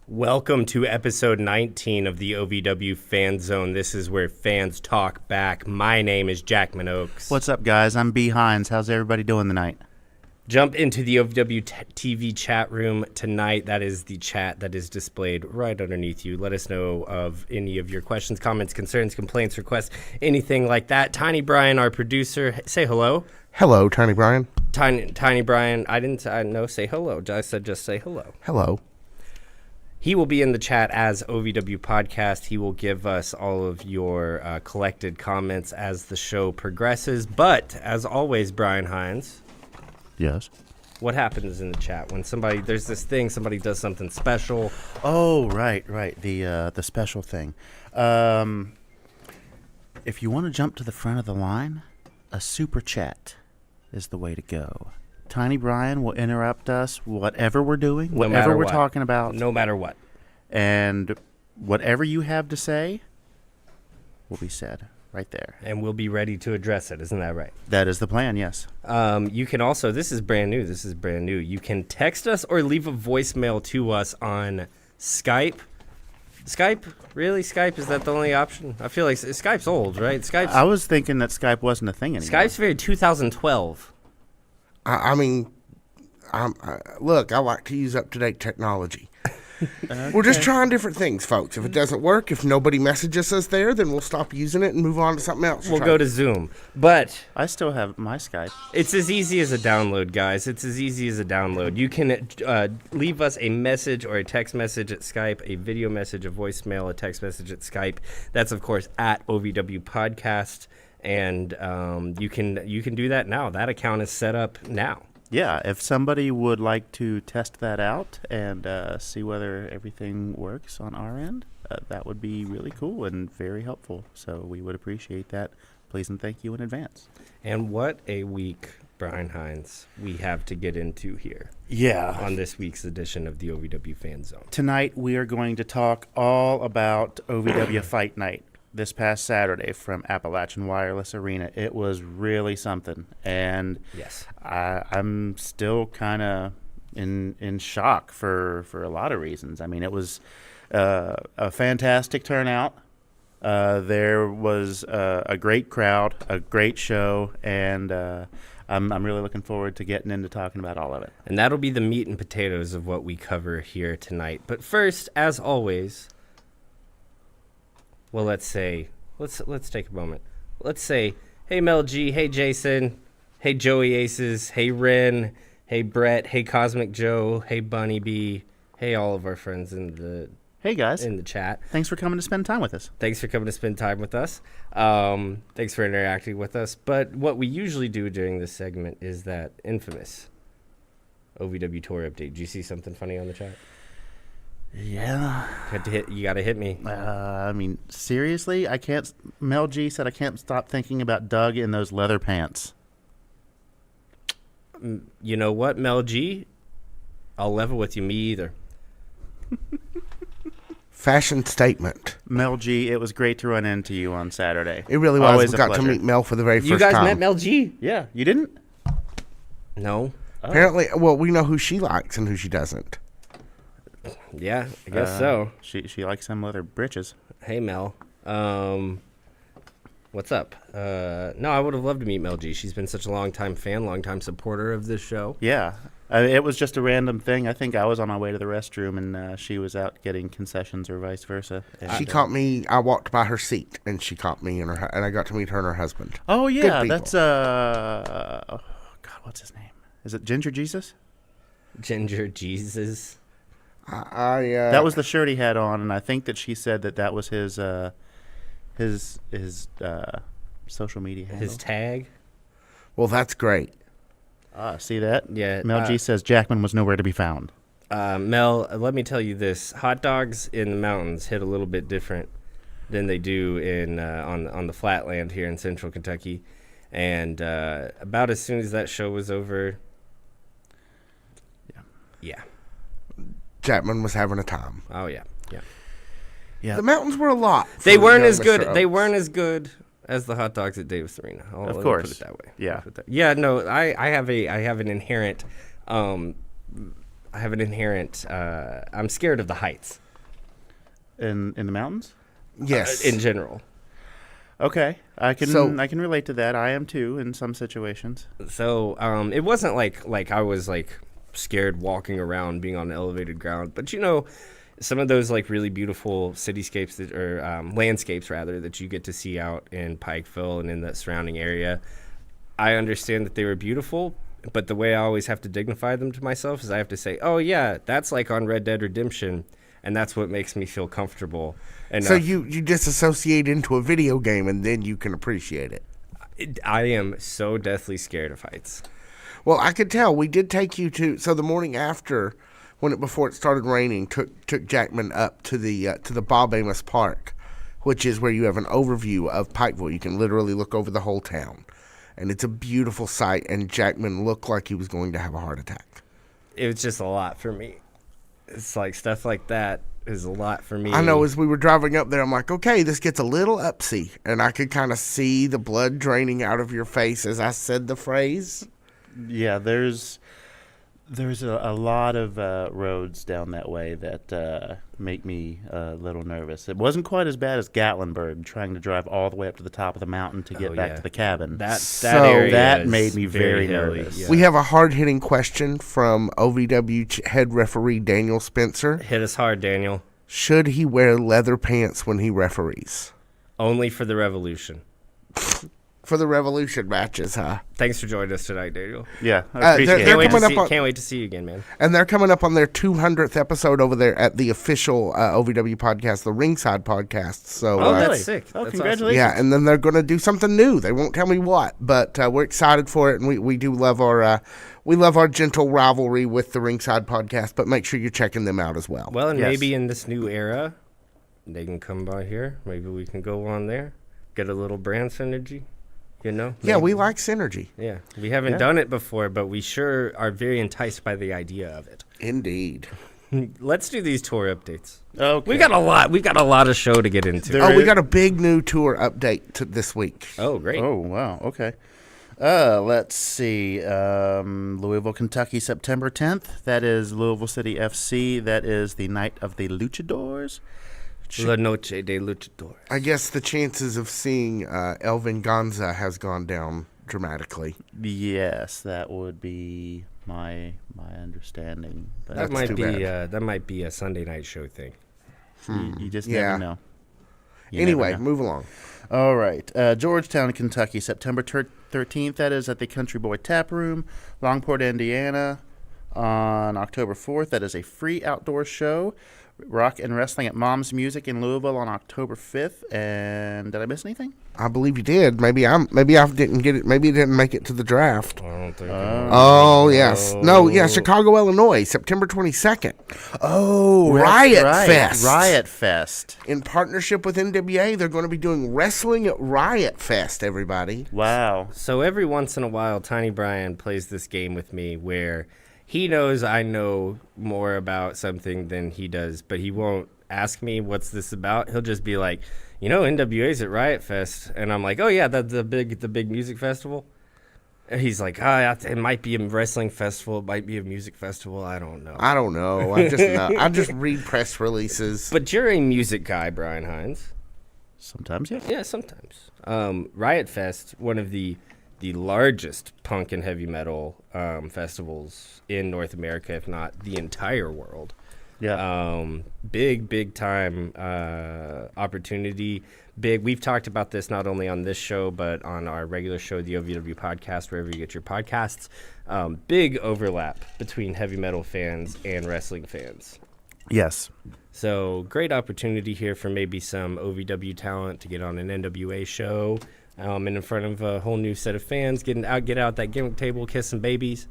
Welcome to episode 19 of the OVW Fan Zone. This is where fans talk back. My name is Jackman Oaks. What's up, guys? I'm B. Hines. How's everybody doing tonight? Jump into the OVW TV chat room tonight. That is the chat that is displayed right underneath you. Let us know of any of your questions, comments, concerns, complaints, requests, anything like that. Tiny Brian, our producer, say hello. Hello, Tiny Brian. Tiny Brian, no, say hello. I said just say hello. Hello. He will be in the chat as OVW Podcast. He will give us all of your collected comments as the show progresses. But, as always, Brian Hines. Yes. What happens in the chat when somebody does something special? Oh, right. The special thing. If you want to jump to the front of the line, a super chat is the way to go. Tiny Brian will interrupt us, whatever we're doing, whatever we're talking about. No matter what. And whatever you have to say will be said right there. And we'll be ready to address it. Isn't that right? That is the plan, yes. You can also, this is brand new. You can text us or leave a voicemail to us on Skype. Skype? Really? Skype? Is that the only option? I feel like Skype's old, right? I was thinking that Skype wasn't a thing anymore. Skype's very 2012. Look, I like to use up-to-date technology. Okay. We're just trying different things, folks. If it doesn't work, if nobody messages us there, then we'll stop using it and move on to something else. We'll go to Zoom. But I still have my Skype. It's as easy as a download, guys. It's as easy as a download. You can leave us a message or a text message at Skype, a video message, a voicemail, a text message at Skype. That's, of course, at OVW Podcast. And you can do that now. That account is set up now. Yeah, if somebody would like to test that out and see whether everything works on our end, that would be really cool and very helpful. So we would appreciate that. Please and thank you in advance. And what a week, Brian Hines, we have to get into here. Yeah. On this week's edition of the OVW Fan Zone. Tonight we are going to talk all about OVW Fight Night. This past Saturday from Appalachian Wireless Arena. It was really something. And yes, I'm still kind of in shock for a lot of reasons. I mean, it was a fantastic turnout. There was a great crowd, a great show, and I'm really looking forward to getting into talking about all of it. And that'll be the meat and potatoes of what we cover here tonight. But first, as always... Well, let's take a moment. Let's say, hey, Mel G, hey, Jason, hey, Joey Aces, hey, Ren, hey, Brett, hey, Cosmic Joe, hey, Bunny B, hey, all of our friends in the chat. Thanks for coming to spend time with us. Thanks for interacting with us. But what we usually do during this segment is that infamous OVW tour update. Did you see something funny on the chat? Yeah. You got to hit me. I mean, seriously, I can't. Mel G said I can't stop thinking about Doug in those leather pants. You know what, Mel G? I'll level with you. Me either. Fashion statement. Mel G, it was great to run into you on Saturday. It really was. Always we got to meet Mel for the very first time. You guys met Mel G? Yeah. You didn't? No. Oh. Apparently, well, we know who she likes and who she doesn't. Yeah, I guess so. She likes some leather britches. Hey, Mel. What's up? No, I would have loved to meet Mel G. She's been such a long-time fan, long-time supporter of this show. Yeah. It was just a random thing. I think I was on my way to the restroom, and she was out getting concessions or vice versa. She caught me. I walked by her seat, and she caught me, and I got to meet her and her husband. Oh, yeah. That's, God, what's his name? Is it Ginger Jesus? Ginger Jesus? That was the shirt he had on, and I think that she said that was his social media handle. His tag. Well, that's great. See that? Yeah. Mel G says Jackman was nowhere to be found. Mel, let me tell you this: hot dogs in the mountains hit a little bit different than they do in on the flatland here in Central Kentucky, and about as soon as that show was over, yeah. Jackman was having a time. Oh yeah. The mountains were a lot. They weren't as good. They weren't as good as the hot dogs at Davis Arena. Of course. Put it that way. Yeah. Yeah. No, I have an inherent. I have an inherent. I'm scared of the heights. In the mountains? Yes. In general. Okay, I can So- I can relate to that. I am too in some situations. So it wasn't like I was like scared walking around being on elevated ground, but some of those like really beautiful cityscapes or landscapes rather that you get to see out in Pikeville and in the surrounding area. I understand that they were beautiful, but the way I always have to dignify them to myself is I have to say, oh yeah, that's like on Red Dead Redemption, and that's what makes me feel comfortable enough. So you disassociate into a video game and then you can appreciate it. I am so deathly scared of heights. Well, I could tell. We did take you to. So the morning after, before it started raining, took Jackman up to the Bob Amos Park, which is where you have an overview of Pikeville. You can literally look over the whole town, and it's a beautiful sight. And Jackman looked like he was going to have a heart attack. It was just a lot for me. It's like stuff like that is a lot for me. I know. As we were driving up there, I'm like, okay, this gets a little upsy, and I could kind of see the blood draining out of your face as I said the phrase. Yeah, there's a lot of roads down that way that make me a little nervous. It wasn't quite as bad as Gatlinburg, trying to drive all the way up to the top of the mountain to get back to the cabin. That made me very hilly, nervous. yeah. We have a hard-hitting question from OVW head referee Daniel Spencer. Hit us hard, Daniel. Should he wear leather pants when he referees? Only for the Revolution. For the Revolution matches, huh? Thanks for joining us tonight, Daniel. Yeah, I they're- appreciate they're it. coming up on- Can't wait to see you again, man. And they're coming up on their 200th episode over there at the official OVW podcast, the Ringside Podcast. So, Oh, really? that's sick. Oh, That's congratulations. yeah, and then they're going to do something new. They won't tell me what, but we're excited for it, and we do love our gentle rivalry with the Ringside Podcast. But make sure you're checking them out as well. Awesome. Well, and Yes. maybe in this new era, they can come by here. Maybe we can go on there, get a little brand synergy. yeah, Maybe. we like synergy. Yeah, we haven't done it before, but we sure are very enticed by the idea of it. Indeed. Let's do these tour updates. Okay. We got a lot. We got a lot of show to get into. There we is- got a big new tour update this week. Oh, great. Oh, wow. Okay. Let's see. Louisville, Kentucky, September 10th. That is Louisville City FC. That is the night of the Luchadors. La Noche de Luchador. I guess the chances of seeing El Venganza has gone down dramatically. Yes, that would be my understanding. But That That's might too be bad. that might be a Sunday night show thing. you just Yeah. never know. You Anyway, never know. move along. All right. Georgetown, Kentucky, September 13th. That is at the Country Boy Tap Room. Longport, Indiana, on October 4th. That is a free outdoor show. Rock and Wrestling at Mom's Music in Louisville on October 5th. And did I miss anything? I believe you did. Maybe I didn't get it. Maybe it didn't make it to the draft. I don't think. Oh, yes. No, yeah, Chicago, Illinois, September 22nd. Oh, Riot right. Fest. Riot Fest. In partnership with NWA, they're going to be doing wrestling at Riot Fest, everybody. Wow. So every once in a while, Tiny Brian plays this game with me where he knows I know more about something than he does, but he won't ask me what's this about. He'll just be like, NWA's at Riot Fest, and I'm like, oh yeah, that's the big music festival. And he's like, it might be a wrestling festival, it might be a music festival. I don't know. I don't know. I just read press releases. But you're a music guy, Brian Hines. Sometimes, yeah. Yeah, sometimes. Riot Fest, one of the largest punk and heavy metal festivals in North America, if not the entire world. Yeah. Big time opportunity. We've talked about this not only on this show, but on our regular show, the OVW Podcast, wherever you get your podcasts. Big overlap between heavy metal fans and wrestling fans. Yes. So great opportunity here for maybe some OVW talent to get on an NWA show, and in front of a whole new set of fans, get out that gimmick table, kiss some babies,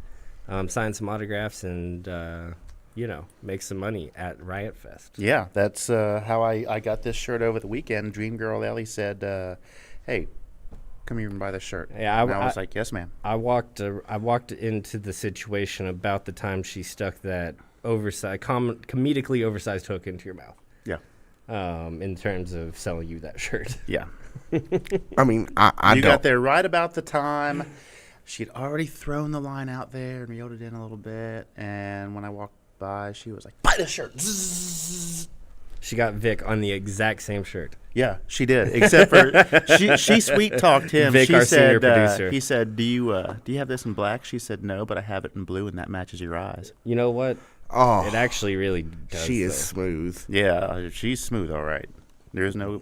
sign some autographs, and make some money at Riot Fest. Yeah, that's how I got this shirt over the weekend. Dream Girl Ellie said, hey, come here and buy this shirt. Yeah, and I was like, yes, ma'am. I walked into the situation about the time she stuck that comedically oversized hook into your mouth. Yeah. In terms of selling you that shirt. Yeah. I mean, I You don't. got there right about the time. She'd already thrown the line out there and reeled it in a little bit. And when I walked by, she was like, buy the shirt. Zzz. She got Vic on the exact same shirt. Yeah, she did. Except for she sweet talked him. Vic, She our senior said, producer. he said, do you have this in black? She said, no, but I have it in blue, and that matches your eyes. You know what? Oh, It actually really does. she is though. smooth. Yeah, she's smooth, all right. There's no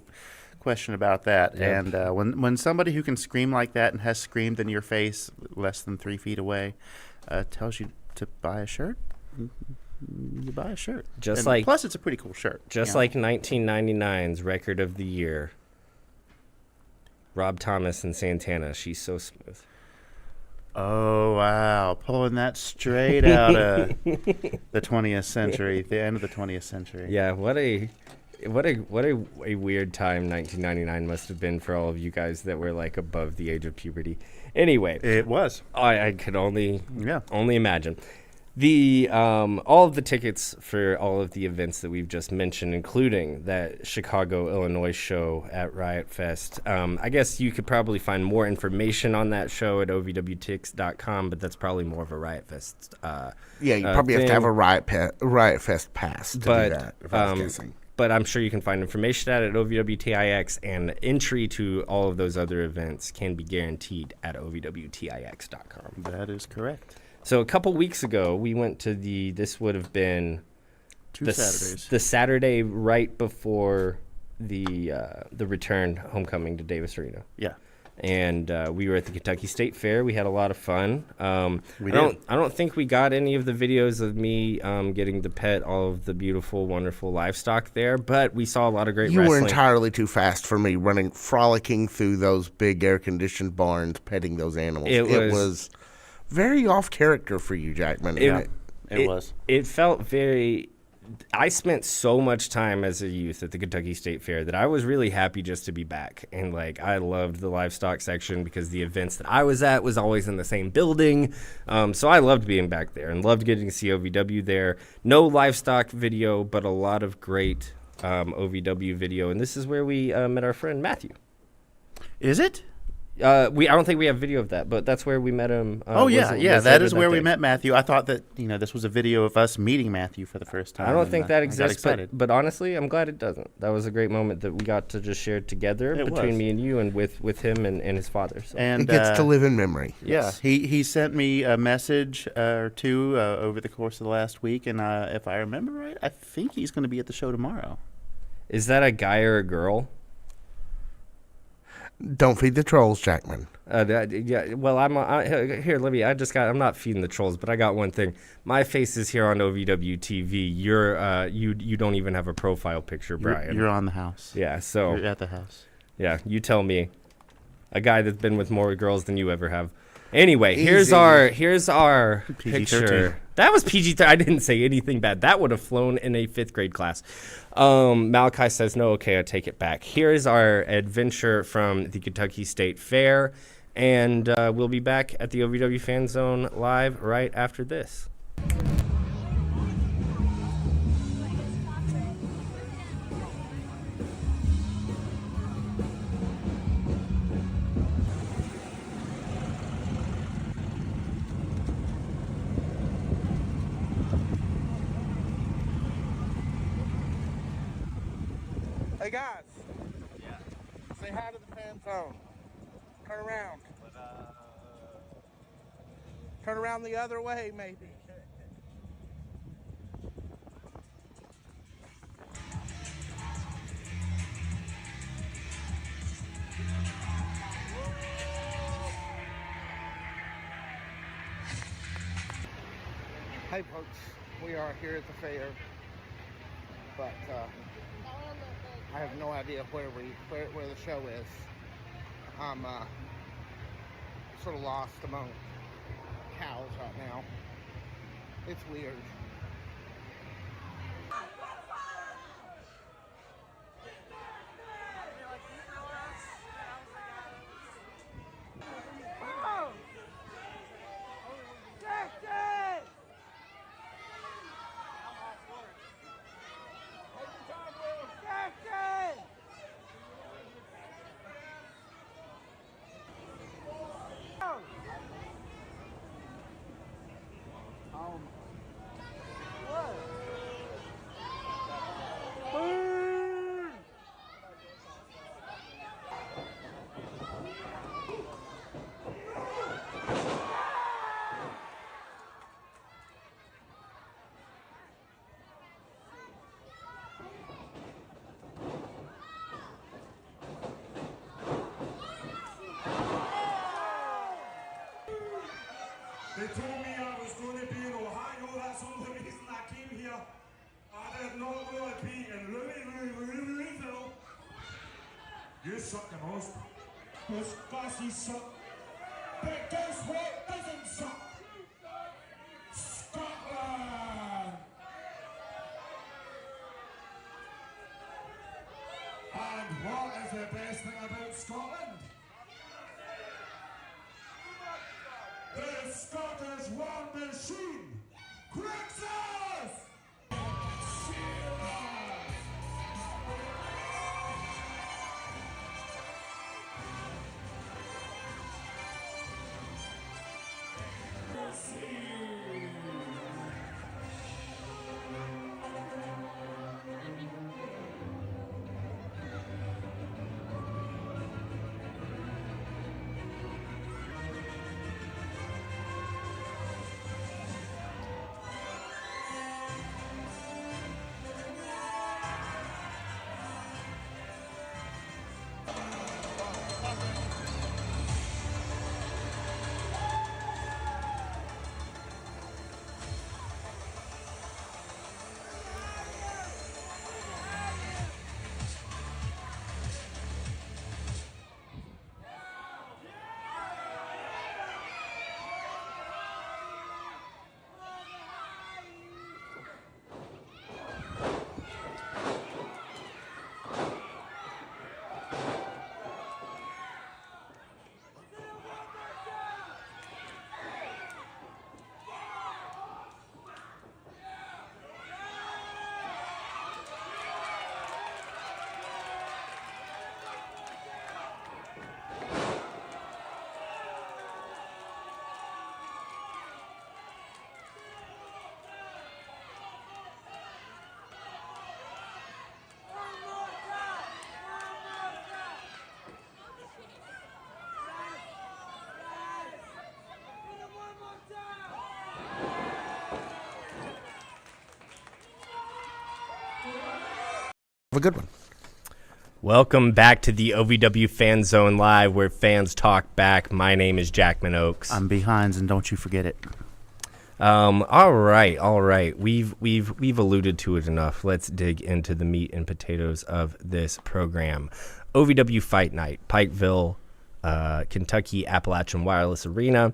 question about that. Yep. And when somebody who can scream like that and has screamed in your face less than 3 feet away tells you to buy a shirt, you buy a shirt. Just And like- plus, it's a pretty cool shirt. Just you know? like 1999's record of the year, Rob Thomas and Santana. She's so smooth. Oh wow, pulling that straight out of the 20th century, the end of the 20th century. Yeah, what a weird time 1999 must have been for all of you guys that were like above the age of puberty. Anyway, It was. I could only Yeah. imagine. The all of the tickets for all of the events that we've just mentioned, including that Chicago, Illinois show at Riot Fest. I guess you could probably find more information on that show at ovwtix.com, but that's probably more of a Riot Fest. Yeah, you probably have to have thing. a Riot Fest pass to But, do that, if I was guessing. But I'm sure you can find information at OVWTIX, and entry to all of those other events can be guaranteed at ovwtix.com. That is correct. So a couple weeks ago, we went to this would have been Saturdays. the Saturday right before the return homecoming to Davis Arena. Yeah. And we were at the Kentucky State Fair. We had a lot of fun. We I did. don't think we got any of the videos of me getting to pet all of the beautiful, wonderful livestock there, but we saw a lot of great You wrestling. were entirely too fast for me, frolicking through those big air-conditioned barns, petting those animals. It It was- was very off character for you, Jackman. It was. It felt very. I spent so much time as a youth at the Kentucky State Fair that I was really happy just to be back. And like I loved the livestock section because the events that I was at was always in the same building. So I loved being back there and loved getting to see OVW there. No livestock video, but a lot of great OVW video. And this is where we met our friend Matthew. Is it? I don't think we have video of that, but that's where we met him. Oh yeah, was that later is where we day. met Matthew. I thought that this was a video of us meeting Matthew for the first time. I don't and think I that got exists, excited. but honestly, I'm glad it doesn't. That was a great moment that we got to just share together It between was. me and you, and with him and his father. So. And It gets to live in memory. Yeah, he sent me a message or two over the course of the last week, and if I remember right, I think he's going to be at the show tomorrow. Is that a guy or a girl? Don't feed the trolls, Jackman. Yeah. Well, here. I'm not feeding the trolls, but I got one thing. My face is here on OVW TV. You don't even have a profile picture, Brian. You're on the house. Yeah. So You're at the house. yeah, you tell me. A guy that's been with more girls than you ever have. Anyway, here's Easy. our PG-13. picture. That was PG-13. I didn't say anything bad. That would have flown in a 5th grade class. Malachi says no. Okay, I take it back. Here's our adventure from the Kentucky State Fair, and we'll be back at the OVW Fan Zone live right after this. Hey guys. Yeah. Say hi to the fan zone. Turn around. Turn around the other way, maybe. Hey folks, we are here at the fair, but I have no idea where the show is. I'm sort of lost among cows right now. It's weird. They told me I was going to be in Ohio. That's the only reason I came here. I did not want to be in Louisville. You suck the most. Those classes suck. But guess what doesn't suck? Scotland! And what is the best thing about Scotland? The Scottish War Machine! Crixus! Have a good one. Welcome back to the OVW Fan Zone Live, where fans talk back. My name is Jackman Oaks. I'm behinds, and don't you forget it. All right. We've alluded to it enough. Let's dig into the meat and potatoes of this program. OVW Fight Night, Pikeville, Kentucky Appalachian Wireless Arena.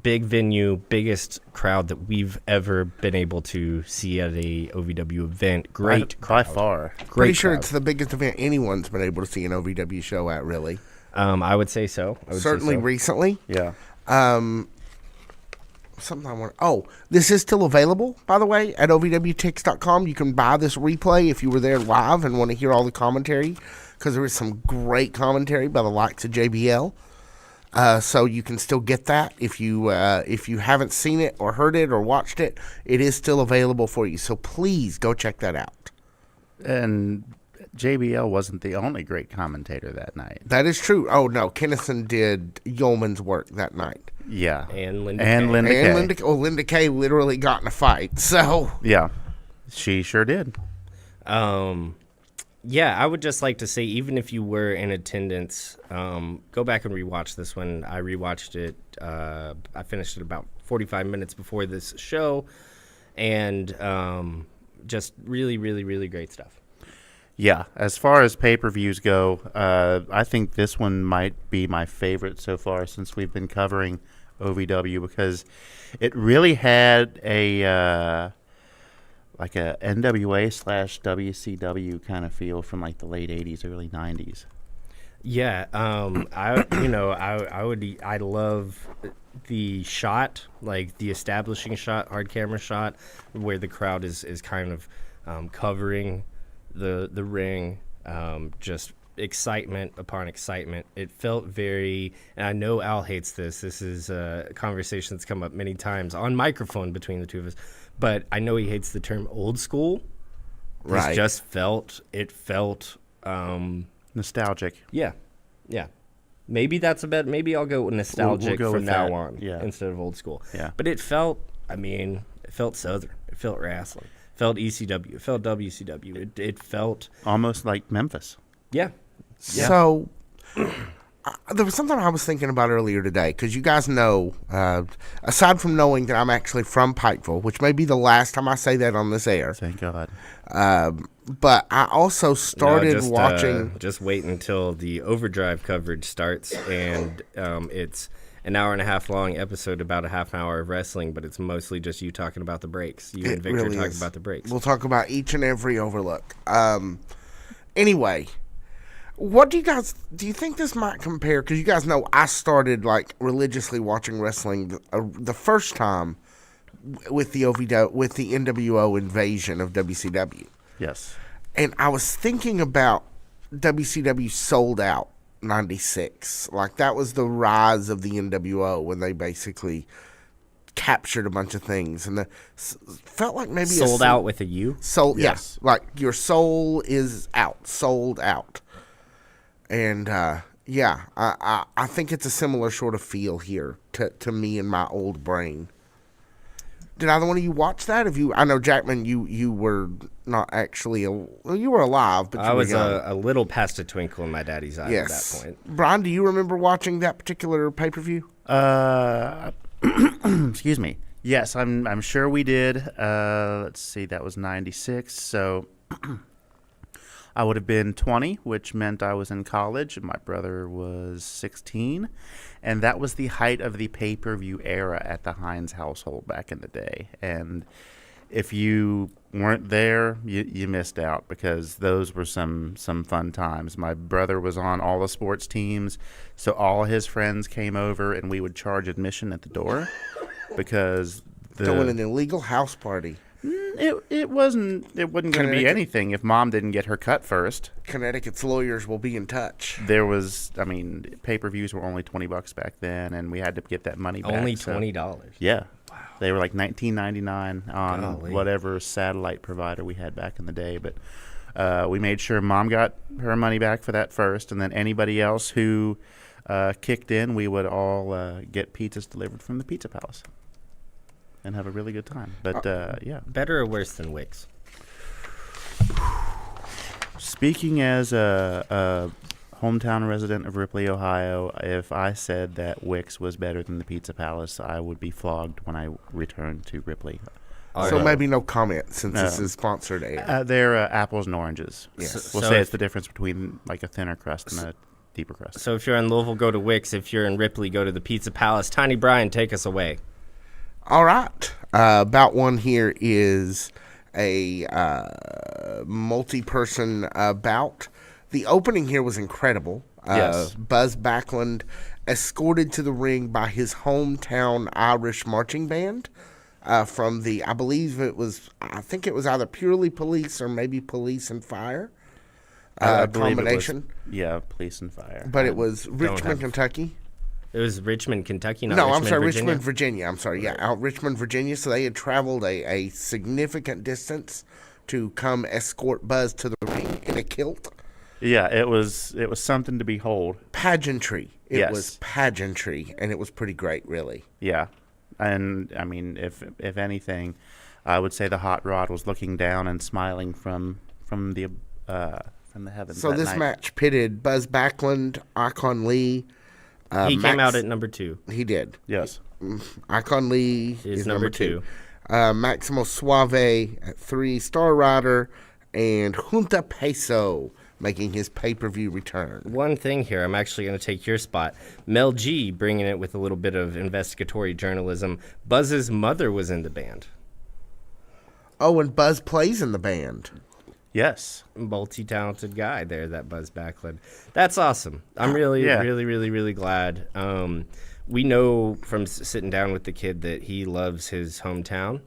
Big venue, biggest crowd that we've ever been able to see at a OVW event. Great by crowd. far. Pretty Great sure crowd. it's the biggest event anyone's been able to see an OVW show at, really. I would say so. Certainly recently. Yeah. Something I want. Oh, this is still available, by the way, at OVWTix.com. You can buy this replay if you were there live and want to hear all the commentary, because there is some great commentary by the likes of JBL. So you can still get that if you haven't seen it or heard it or watched it. It is still available for you. So please go check that out. And JBL wasn't the only great commentator that night. That is true. Oh no, Kennison did yeoman's work that night. Yeah. And Linda And Kay. Linda Kay. Linda Kay literally got in a fight. So Yeah. She sure did. Yeah, I would just like to say, even if you were in attendance, go back and rewatch this one. I rewatched it. I finished it about 45 minutes before this show, and just really, really, really great stuff. Yeah. As far as pay-per-views go, I think this one might be my favorite so far since we've been covering OVW, because it really had a like a NWA/WCW kind of feel from like the late 80s, early 90s. Yeah, I love the shot, like the establishing shot, hard camera shot, where the crowd is kind of covering the ring, just excitement upon excitement. It felt very, and I know Al hates this. This is a conversation that's come up many times on microphone between the two of us, but I know he hates the term old school. right. It just felt Nostalgic. yeah. Maybe that's a bet. Maybe I'll go with nostalgic go from with now that. on Yeah. instead of old school. Yeah. But it felt, it felt Southern. It felt wrestling. It felt ECW. It felt WCW. It felt, Almost like Memphis. yeah. So There was something I was thinking about earlier today, because you guys know, aside from knowing that I'm actually from Pikeville, which may be the last time I say that on this air, Thank God. but I also started watching. Just wait until the Overdrive coverage starts, and it's an hour and a half long episode, about a half an hour of wrestling, but it's mostly just you talking about the breaks. You and Victor really talking is. about the breaks. We'll talk about each and every overlook. Anyway, what do you think this might compare? Because you guys know I started like religiously watching wrestling the first time with the NWO invasion of WCW. Yes. And I was thinking about WCW Sold Out 96. Like, that was the rise of the NWO when they basically captured a bunch of things. And felt like maybe Sold out with a U? Sold, Yes. yeah. Like, your soul is out. Sold out. And, I think it's a similar sort of feel here to me and my old brain. Did either one of you watch that? I know, Jackman, you were not actually, you were alive, but you I were was young. a little past a twinkle in my daddy's eye at that point. Brian, do you remember watching that particular pay-per-view? Excuse me. Yes, I'm sure we did. Let's see, that was 96. So I would have been 20, which meant I was in college, and my brother was 16. And that was the height of the pay-per-view era at the Hines household back in the day. And if you weren't there, you missed out, because those were some fun times. My brother was on all the sports teams, so all his friends came over, and we would charge admission at the door because Throwing an illegal house party. It wasn't going to be anything if Mom didn't get her cut first. Connecticut's lawyers will be in touch. There was, pay-per-views were only $20 back then, and we had to get that money back. Only $20? Yeah. Wow. They were like $19.99 on Golly. whatever satellite provider we had back in the day. But we made sure Mom got her money back for that first, and then anybody else who kicked in, we would all get pizzas delivered from the Pizza Palace and have a really good time. But, yeah. Better or worse than Wix? Speaking as a hometown resident of Ripley, Ohio, if I said that Wix was better than the Pizza Palace, I would be flogged when I returned to Ripley. So maybe no comment, since this is sponsored air. They're apples and oranges. Yes. We'll So say if- it's the difference between like a thinner crust and a deeper crust. So if you're in Louisville, go to Wix. If you're in Ripley, go to the Pizza Palace. Tiny Brian, take us away. All right. Bout one here is a multi-person bout. The opening here was incredible. Yes. Buzz Backlund escorted to the ring by his hometown Irish marching band from the, I think it was either Purely Police or maybe Police and Fire I believe combination. Police and fire. But it was Richmond, Kentucky. It was Richmond, Kentucky, not No, Richmond, I'm sorry, Virginia. Richmond, Virginia. I'm sorry, yeah, out Richmond, Virginia. So they had traveled a significant distance to come escort Buzz to the ring in a kilt. Yeah, it was something to behold. Pageantry. It Yes. was pageantry, and it was pretty great, really. Yeah, and I mean, if anything, I would say the hot rod was looking down and smiling from the heavens. So that this night. match pitted Buzz Backlund, Icon Lee. He came Max- out at number 2. He did. Yes. Icon Lee Is is number number 2. two. Maximo Suave at 3. Star Rider and Junta Peso making his pay-per-view return. One thing here, I'm actually going to take your spot. Mel G bringing it with a little bit of investigatory journalism. Buzz's mother was in the band. Oh, and Buzz plays in the band. Yes. Multi-talented guy there, that Buzz Backlund. That's awesome. I'm really, Yeah. really, really, really glad. We know from sitting down with the kid that he loves his hometown.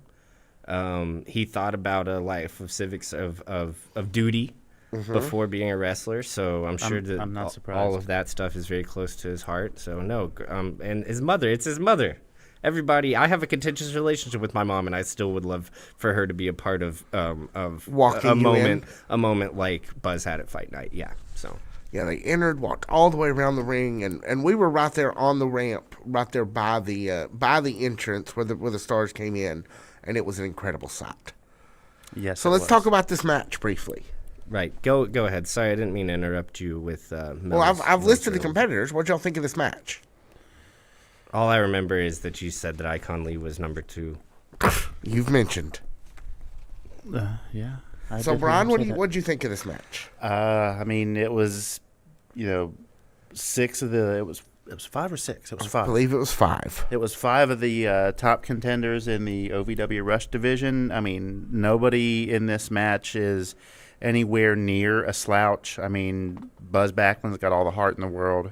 He thought about a life of civics, of duty before being a wrestler. So I'm sure that I'm not surprised. all of that stuff is very close to his heart. So no, and his mother, it's his mother. I have a contentious relationship with my mom, and I still would love for her to be a part of Walking a you moment, in? a moment like Buzz had at Fight Night. Yeah, so Yeah, they entered, walked all the way around the ring, and we were right there on the ramp, right there by the entrance where the stars came in, and it was an incredible sight. Yes. So it let's was. talk about this match briefly. Right. Go ahead. Sorry, I didn't mean to interrupt you with. Well, I've listed the competitors. What y'all think of this match? All I remember is that you said that Icon Lee was number 2. You've mentioned. Yeah. So, Brian, what'd you think of this match? I mean, it was, 6 of the. It was 5 or 6. It was 5. I believe it was 5. It was 5 of the top contenders in the OVW Rush division. I mean, nobody in this match is anywhere near a slouch. I mean, Buzz Backman's got all the heart in the world.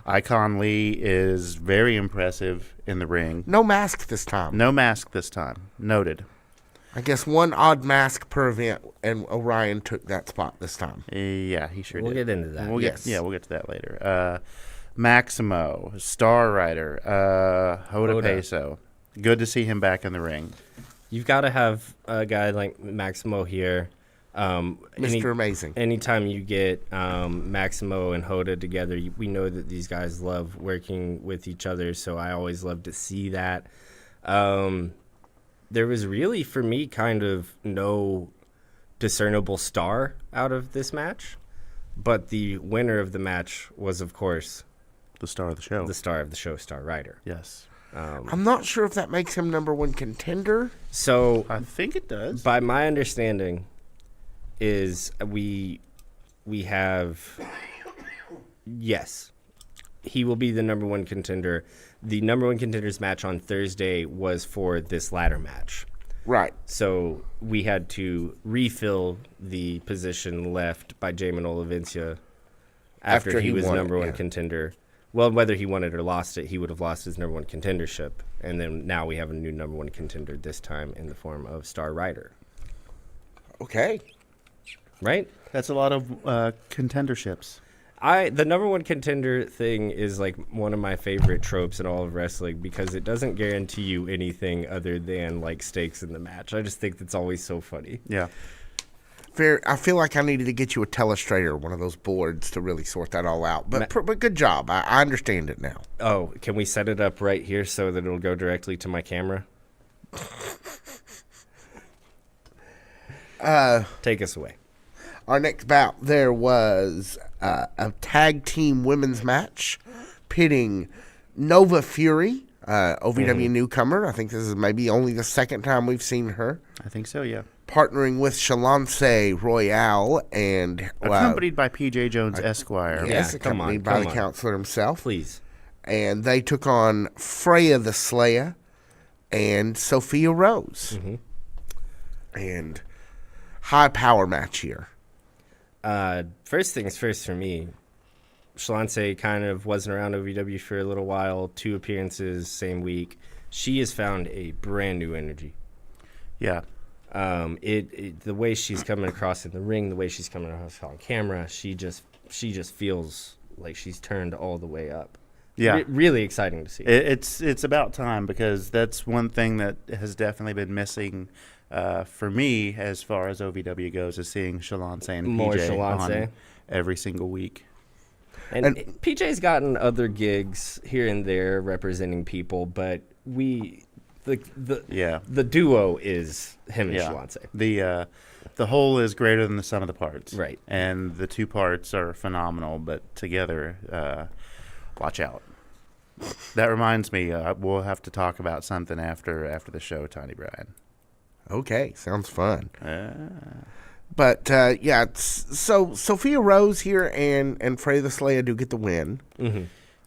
Icon Lee is very impressive in the ring. No mask this time. No mask this time. Noted. I guess one odd mask per event, and Orion took that spot this time. Yeah, he sure We'll did. get into that. We'll Yes. we'll get to that later. Maximo, Star Rider, Hoda Peso. Good to see him back in the ring. You've got to have a guy like Maximo here. Mr. Amazing. Anytime you get Maximo and Hoda together, we know that these guys love working with each other, so I always love to see that. There was really, for me, kind of no discernible star out of this match, but the winner of the match was, of course, The star of the show. the star of the show, Star Rider. Yes. I'm not sure if that makes him number 1 contender. So, I think it does. by my understanding, is we have, yes, he will be the number 1 contender. The number 1 contenders match on Thursday was for this ladder match. Right. So we had to refill the position left by Jamin Olivencia after he was won number it, 1 yeah. contender. Well, whether he won it or lost it, he would have lost his number 1 contendership. And then now we have a new number 1 contender, this time in the form of Star Rider. Okay. Right? That's a lot of contenderships. The number 1 contender thing is like one of my favorite tropes in all of wrestling because it doesn't guarantee you anything other than like stakes in the match. I just think that's always so funny. Yeah. I feel like I needed to get you a telestrator, one of those boards, to really sort that all out. But good job. I understand it now. Oh, can we set it up right here so that it'll go directly to my camera? Take us away. Our next bout, there was a tag team women's match pitting Nova Fury, OVW newcomer. I think this is maybe only the second time we've seen her. I think so, yeah. Partnering with Shalance Royale and Accompanied by P.J. Jones Esquire. yes, Yeah, come on, accompanied by the come on. counselor himself. Please. And they took on Freya the Slayer and Sophia Rose. And high power match here. First things first for me, Shalance kind of wasn't around OVW for a little while, 2 appearances, same week. She has found a brand new energy. Yeah. The way she's coming across in the ring, the way she's coming across on camera, she just feels like she's turned all the way up. Yeah. Really exciting to see. It's about time because that's one thing that has definitely been missing for me as far as OVW goes is seeing Shalance and More PJ Shalance. on every single week. And PJ's gotten other gigs here and there representing people, but the duo is him and Shalance. The whole is greater than the sum of the parts. Right. And the 2 parts are phenomenal, but together, watch out. That reminds me, we'll have to talk about something after the show, Tiny Brian. Okay, sounds fun. But, so Sophia Rose here and Freya the Slayer do get the win.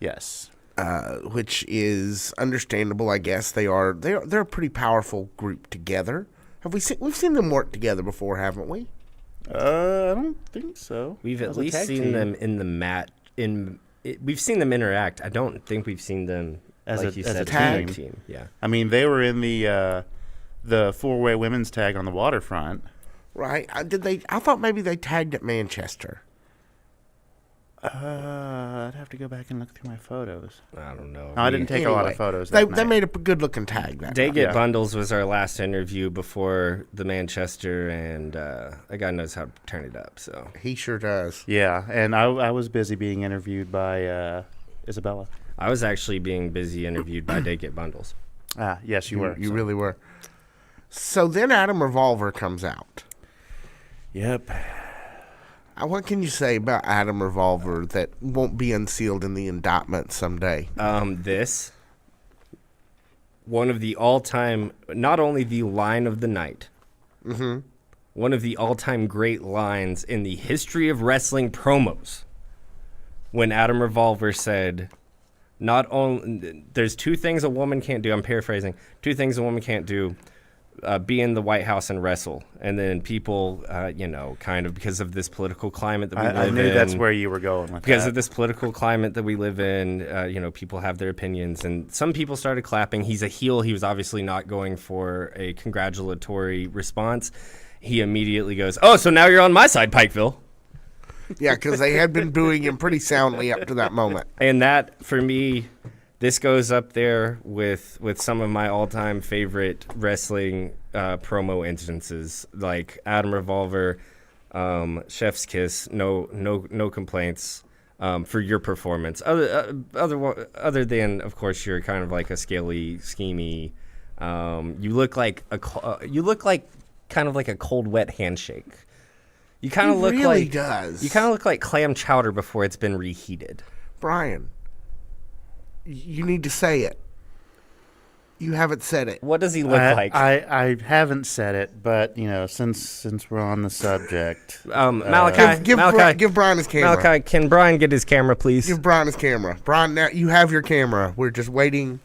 Yes. Which is understandable, I guess. They're a pretty powerful group together. We've seen them work together before, haven't we? I don't think so. We've As at a least tag seen team. them in the mat. We've seen them interact. I don't think we've seen them As like a- you as a said, tag team. Yeah. I mean, they were in the 4-way women's tag on the waterfront. Right? I thought maybe they tagged at Manchester. I'd have to go back and look through my photos. I don't know. No, I didn't take a lot Anyway, of photos. They That night. made a good looking tag that They night. Get Bundles was our last interview before the Manchester, and that guy knows how to turn it up. So He sure does. Yeah, and I was busy being interviewed by Isabella. I was actually being busy interviewed by They Get Bundles. Ah, yes, you were. You really were. So then Adam Revolver comes out. Yep. What can you say about Adam Revolver that won't be unsealed in the indictment someday? This, one of the all-time, not only the line of the night, one of the all-time great lines in the history of wrestling promos, when Adam Revolver said, not only, there's two things a woman can't do, I'm paraphrasing, two things a woman can't do, be in the White House and wrestle. And then people, kind of because of this political climate that we live in. I knew that's where you were going with because that. of this political climate that we live in, people have their opinions. And some people started clapping. He's a heel. He was obviously not going for a congratulatory response. He immediately goes, "Oh, so now you're on my side, Pikeville." Yeah, because they had been booing him pretty soundly up to that moment. And that, for me, this goes up there with some of my all-time favorite wrestling promo instances, like Adam Revolver, Chef's Kiss. No complaints for your performance. Other than, of course, you're kind of like a scaly, schemy. You look like kind of like a cold, wet handshake. You kind of look really like does. You kind of look like clam chowder before it's been reheated. Brian, you need to say it. You haven't said it. What does he look like? I haven't said it, but since we're on the subject, Malachi, give Brian his camera. Malachi, can Brian get his camera, please? Give Brian his camera. Brian, now you have your camera. We're just waiting.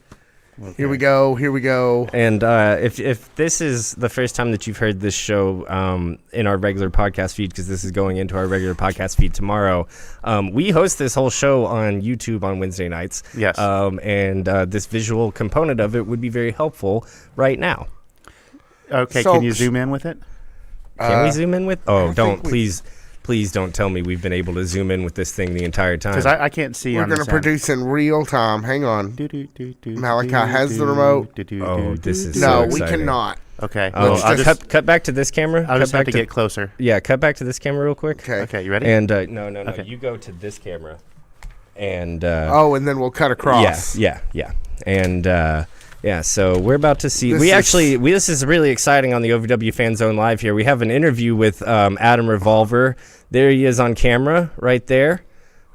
Okay. Here we go. And if this is the first time that you've heard this show in our regular podcast feed, because this is going into our regular podcast feed tomorrow, we host this whole show on YouTube on Wednesday nights. Yes. And this visual component of it would be very helpful right now. Okay, so, can you zoom in with it? Can we zoom in with? Oh, don't please. Please don't tell me we've been able to zoom in with this thing the entire time. Because I can't see. We're going to produce in real time. Hang on. Malachi has the remote. Oh, this is so exciting. No, we cannot. Okay. I'll just cut back to this camera. I'll just have to get closer. Yeah, cut back to this camera real quick. Okay, you ready? And no. Okay. You go to this camera. And and then we'll cut across. Yeah. And so we're about to see. This is really exciting on the OVW Fan Zone Live here. We have an interview with Adam Revolver. There he is on camera, right there.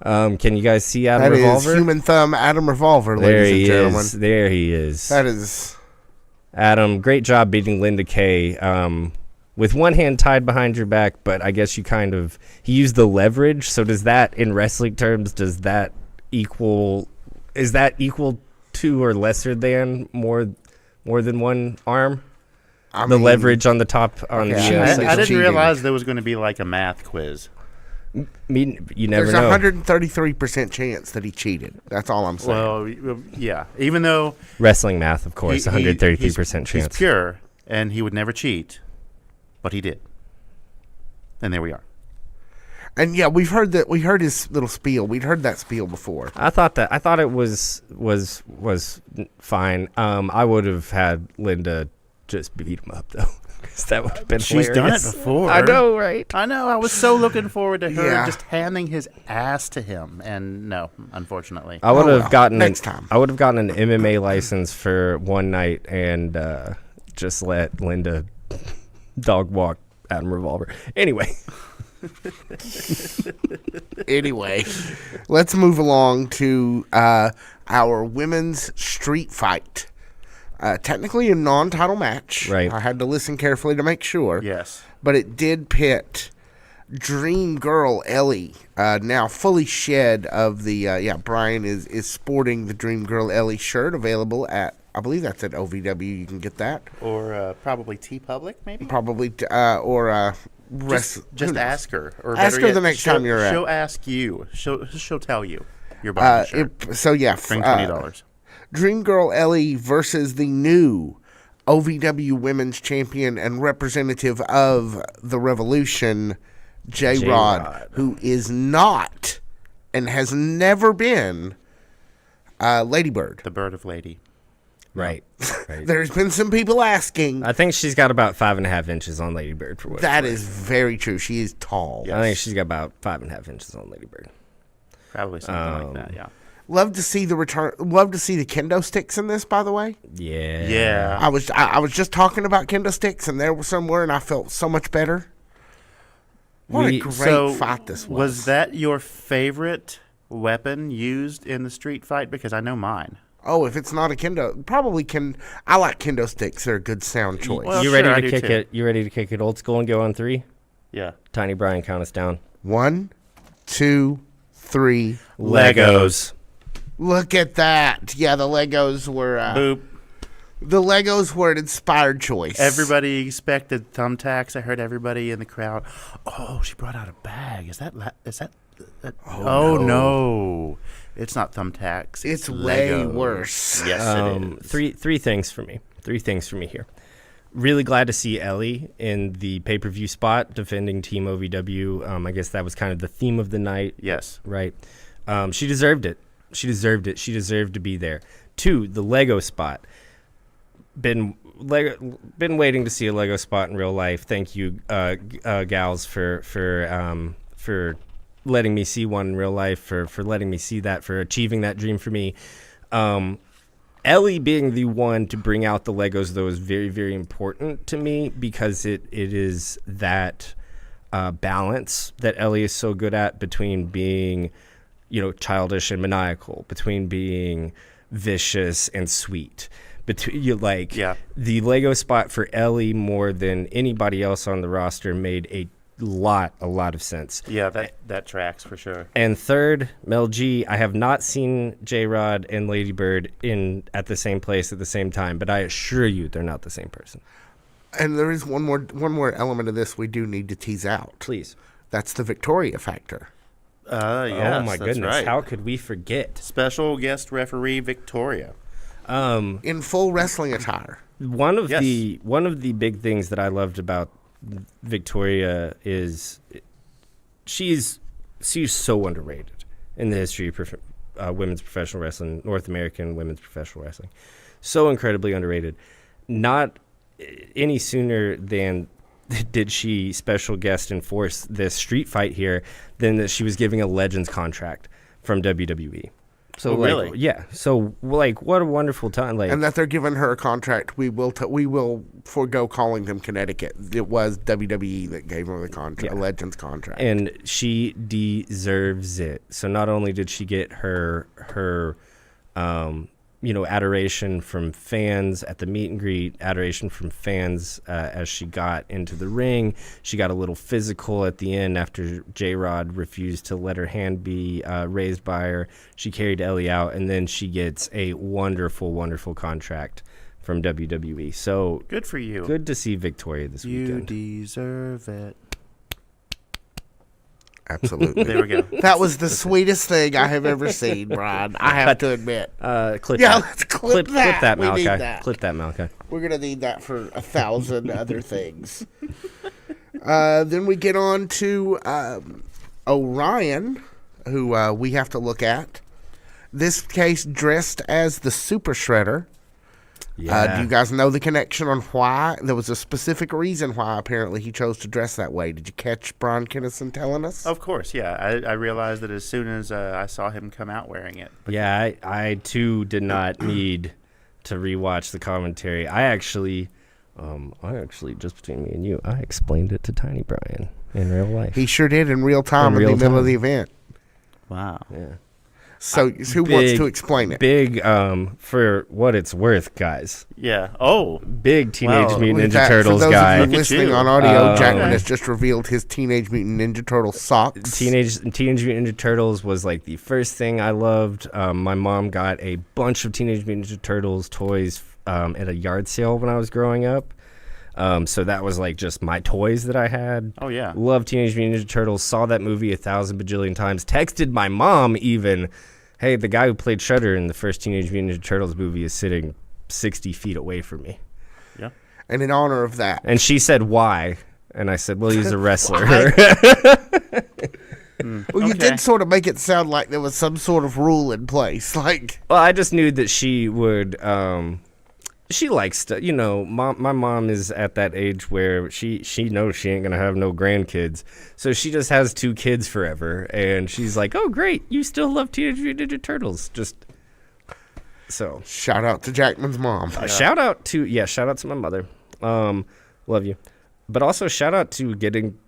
Can you guys see Adam Revolver? That is human thumb Adam Revolver, ladies and gentlemen. There he is. That is Adam. Great job beating Linda Kay with one hand tied behind your back, but I guess he used the leverage. So does that, in wrestling terms, is that equal to or lesser than more than one arm? The leverage on the top on the I didn't realize there was going to be like a math quiz. You never know. There's a 133% chance that he cheated. That's all I'm saying. Well, yeah. Even though wrestling math, of course, 133% chance. He's pure, and he would never cheat, but he did. And there we are. And yeah, we heard his little spiel. We'd heard that spiel before. I thought it was fine. I would have had Linda just beat him up though, because that would have been hilarious. She's done it before. I know, right? I know. I was so looking forward to her just handing his ass to him, and no, unfortunately, I would have gotten next time. I would have gotten an MMA license for one night and just let Linda dog walk Adam Revolver. Anyway. Anyway, let's move along to our women's street fight. Technically a non-title match. Right. I had to listen carefully to make sure. Yes. But it did pit Dream Girl Ellie, now fully shed of the, Brian is sporting the Dream Girl Ellie shirt, available at, I believe that's at OVW. You can get that. Or probably TeePublic, maybe? Probably, just ask her. Or ask her the next time you're at. She'll ask you. She'll tell you. You're buying the shirt. Bring $20. Dream Girl Ellie versus the new OVW Women's Champion and representative of the Revolution, J-Rod, who is not and has never been Ladybird. The Bird of Lady. Right. There's been some people asking. I think she's got about 5.5 inches on Ladybird for what that is very true. She is tall. Yes. I think she's got about 5.5 inches on Ladybird. Probably something like that, yeah. Love to see the return. Love to see the kendo sticks in this, by the way. Yeah. I was just talking about kendo sticks, and there were somewhere, and I felt so much better. What We- a great So, fight this was. Was that your favorite weapon used in the street fight? Because I know mine. Oh, if it's not a kendo, probably can. I like kendo sticks. They're a good sound choice. Well, You sure, I ready do to kick too. it? You ready to kick it old school and go on 3? Yeah. Tiny Brian, count us down. 1, 2, 3. Legos. Look at that. Yeah, the Legos were Boop. the Legos were an inspired choice. Everybody expected thumbtacks. I heard everybody in the crowd. Oh, she brought out a bag. Is that? Oh, no. It's not thumbtacks. It's way Legos. worse. Yes, it is. Three things for me. 3 things for me here. Really glad to see Ellie in the pay-per-view spot defending Team OVW. I guess that was kind of the theme of the night, Yes. right? She deserved it. She deserved it. She deserved to be there. 2, the Lego spot. Been waiting to see a Lego spot in real life. Thank you, gals, for letting me see one in real life, for letting me see that, for achieving that dream for me. Ellie being the one to bring out the Legos, though, is very, very important to me because it is that balance that Ellie is so good at between being, childish and maniacal, between being vicious and sweet. The Lego spot for Ellie more than anybody else on the roster made a lot of sense. Yeah, that tracks for sure. And third, Mel G. I have not seen J-Rod and Lady Bird at the same place at the same time, but I assure you they're not the same person. And there is one more element of this we do need to tease out. Please. That's the Victoria factor. Yes, oh my that's goodness! right. How could we forget? Special guest referee Victoria. In full wrestling attire. One of Yes. the big things that I loved about Victoria is she's so underrated in the history of women's professional wrestling, North American women's professional wrestling. So incredibly underrated. Not any sooner than did she special guest enforce this street fight here than that she was giving a Legends contract from WWE. So really? Yeah. So what a wonderful time. And that they're giving her a contract. We will forego calling them Connecticut. It was WWE that gave her the contract, a Legends contract. And she deserves it. So not only did she get her adoration from fans at the meet and greet, adoration from fans as she got into the ring. She got a little physical at the end after J-Rod refused to let her hand be raised by her. She carried Ellie out, and then she gets a wonderful, wonderful contract from WWE. So Good for you. good to see Victoria this You weekend. deserve it. Absolutely. There we go. That was the sweetest thing I have ever seen, Brian. I have to admit. Clip Yeah, that. let's clip that. Clip that, We need Malachi. that. Clip that, Malachi. We're going to need that for 1,000 other things. Then we get on to Orion, who we have to look at. This case dressed as the Super Shredder. Do you guys know the connection on why? There was a specific reason why apparently he chose to dress that way. Did you catch Brian Kinnison telling us? Of course, yeah. I realized that as soon as I saw him come out wearing it. Yeah, I too did not need to rewatch the commentary. I actually, just between me and you, I explained it to Tiny Brian in real life. He sure did in real time In in real the middle of time. the event. Wow. Yeah. So who wants to explain it? Big, for what it's worth, guys. Yeah. Oh. Big Teenage Well, Mutant With Ninja that, Turtles for those guy. of you Look at listening you. on audio, Jackman okay. has just revealed his Teenage Mutant Ninja Turtle socks. Teenage Mutant Ninja Turtles was like the first thing I loved. My mom got a bunch of Teenage Mutant Ninja Turtles toys at a yard sale when I was growing up. So that was like just my toys that I had. Oh, yeah. Loved Teenage Mutant Ninja Turtles. Saw that movie 1,000 bajillion times. Texted my mom even, hey, the guy who played Shredder in the first Teenage Mutant Ninja Turtles movie is sitting 60 feet away from me. Yeah. And in honor of that, And she said, why? And I said, well, he's a wrestler. well, you Okay. did sort of make it sound like there was some sort of rule in place. Like, Well, I just knew that she would. She likes to, my mom is at that age where she knows she ain't gonna have no grandkids, so she just has 2 kids forever, and she's like, "Oh, great, you still love Teenage Mutant Ninja Turtles." Just so shout out to Jackman's mom. shout out to my mother. Love you, but also shout out to getting.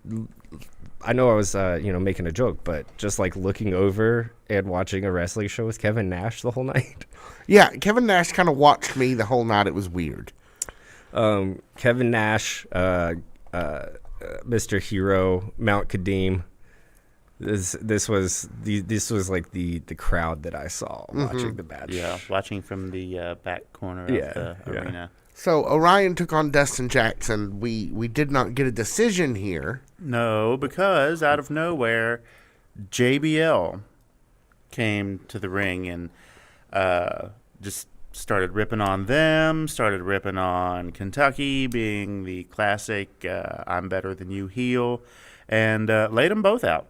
I know I was, making a joke, but just like looking over and watching a wrestling show with Kevin Nash the whole night. Yeah, Kevin Nash kind of watched me the whole night. It was weird. Kevin Nash, Mr. Hero, Mount Kadeem. This was like the crowd that I saw watching the match. Yeah, watching from the back corner of the arena. So Orion took on Dustin Jackson. We did not get a decision here. No, because out of nowhere, JBL came to the ring and just started ripping on them, started ripping on Kentucky, being the classic I'm better than you heel, and laid them both out.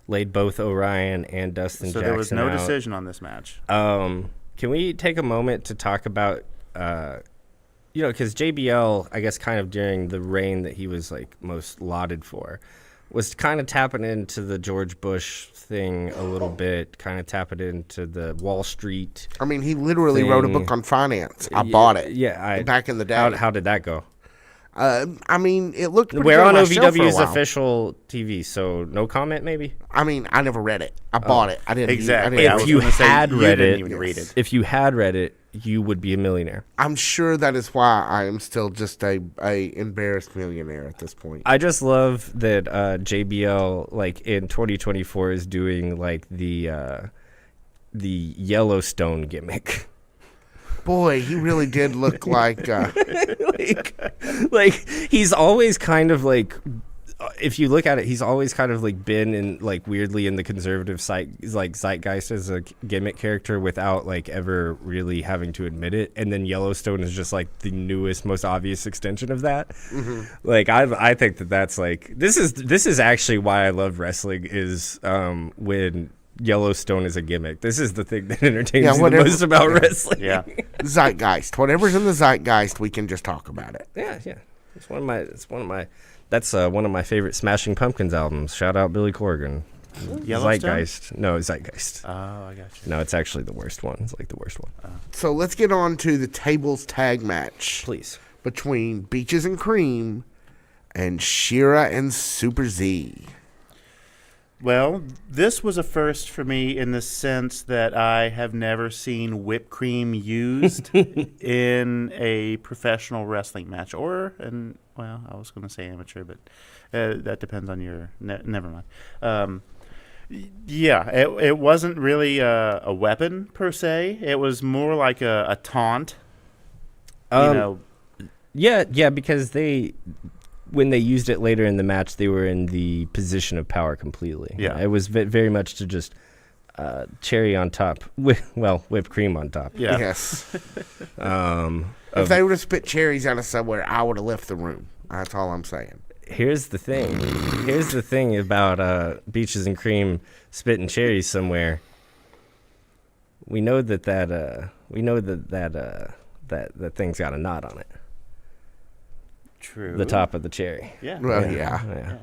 Laid both Orion and Dustin Jackson out. So there was no decision on this match. Can we take a moment to talk about, because JBL, I guess kind of during the reign that he was like most lauded for, was kind of tapping into the George Bush thing a little bit, kind of tapping into the Wall Street. I mean, he literally wrote a book on finance. I bought it. Yeah, back in the day. How did that go? I mean, it looked pretty We're good on my show for a OVW's while. official TV, so no comment maybe? I mean, I never read it. I bought it. I didn't. Exactly. I If didn't you gonna say, had you read didn't it, even read it. if you had read it, you would be a millionaire. I'm sure that is why I am still just a embarrassed millionaire at this point. I just love that JBL, like in 2024, is doing like the Yellowstone gimmick. Boy, he really did look like. like he's always kind of like, if you look at it, he's always kind of like been in like weirdly in the conservative zeitgeist as a gimmick character without like ever really having to admit it. And then Yellowstone is just like the newest, most obvious extension of that. Mm-hmm. Like I think that's like this is actually why I love wrestling is when Yellowstone is a gimmick. This is the thing that entertains me the most about wrestling. Yeah. Zeitgeist. Whatever's in the zeitgeist, we can just talk about it. Yeah. That's one of my favorite Smashing Pumpkins albums. Shout out Billy Corgan. Zeitgeist. No, Zeitgeist. Oh, I got you. No, it's actually the worst one. It's like the worst one. So let's get on to the tables tag match. Please. Between Beaches and Cream and Shira and Super Z. Well, this was a first for me in the sense that I have never seen whipped cream used in a professional wrestling match I was going to say amateur, but that depends on your never mind. It wasn't really a weapon per se. It was more like a taunt. Yeah, because when they used it later in the match, they were in the position of power completely. Yeah. It was very much to just cherry on top. Whipped cream on top. Yeah. Yes. If they would have spit cherries out of somewhere, I would have left the room. That's all I'm saying. Here's the thing about Beaches and Cream spitting cherries somewhere. We know that thing's got a knot on it. True. The top of the cherry. Yeah. Well, yeah.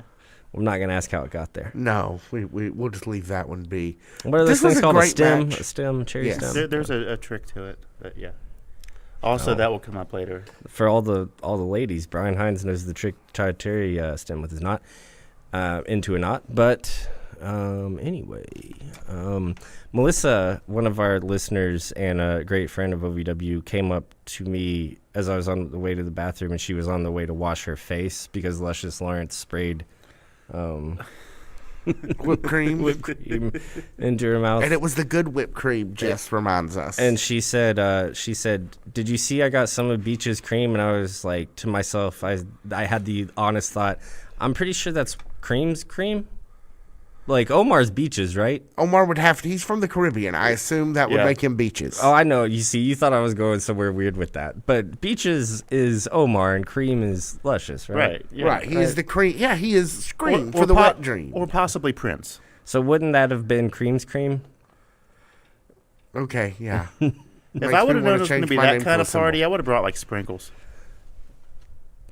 I'm not gonna ask how it got there. No, we'll just leave that one be. What are those This was things a called? great match. A stem, cherry Yes. stem. There's a trick to it, but yeah. Also, that will come up later. For all the ladies, Brian Hines knows the trick to tie a cherry stem with his knot into a knot. But anyway, Melissa, one of our listeners and a great friend of OVW, came up to me as I was on the way to the bathroom, and she was on the way to wash her face because Luscious Lawrence sprayed Whipped cream. into her mouth. And it was the good whipped cream, Jess reminds us. And she said, did you see I got some of Beach's cream? And I was like, to myself, I had the honest thought, I'm pretty sure that's Cream's cream. Like Omar's Beaches, right? Omar would have to, he's from the Caribbean. I assume that would Yeah. make him Beaches. Oh, I know. You see, you thought I was going somewhere weird with that. But Beaches is Omar and Cream is Luscious, right? Right. Yeah. Right, he is the cream. Yeah, he is Scream Or for the wet dream. Or possibly Prince. So wouldn't that have been Cream's cream? Okay, yeah. If I would have known it was going to be that kind of party, I would have brought like sprinkles.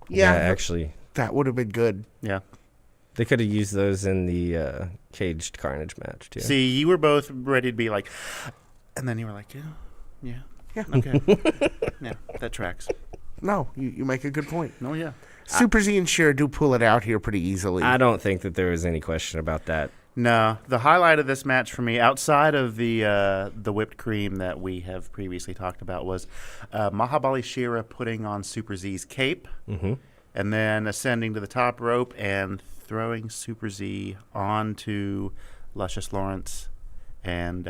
Yeah, Actually. that would have been good. Yeah. They could have used those in the caged Carnage match, too. See, you were both ready to be like, and then you were like, yeah, okay. Yeah, that tracks. No, you make a good point. Oh, yeah. Super Z and Shira do pull it out here pretty easily. I don't think that there was any question about that. No, the highlight of this match for me, outside of the whipped cream that we have previously talked about, was Mahabali Shira putting on Super Z's cape, and then ascending to the top rope and throwing Super Z onto Luscious Lawrence, and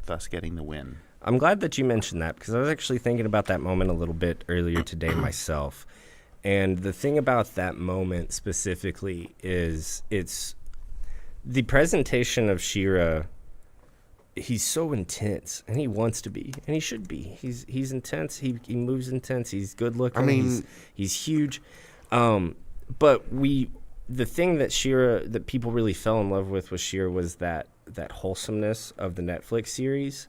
thus getting the win. I'm glad that you mentioned that because I was actually thinking about that moment a little bit earlier today myself. And the thing about that moment specifically is it's the presentation of Shira. He's so intense, and he wants to be, and he should be. He's intense. He moves intense. He's good looking. I mean, he's huge. But the thing that Shira that people really fell in love with Shira was that wholesomeness of the Netflix series.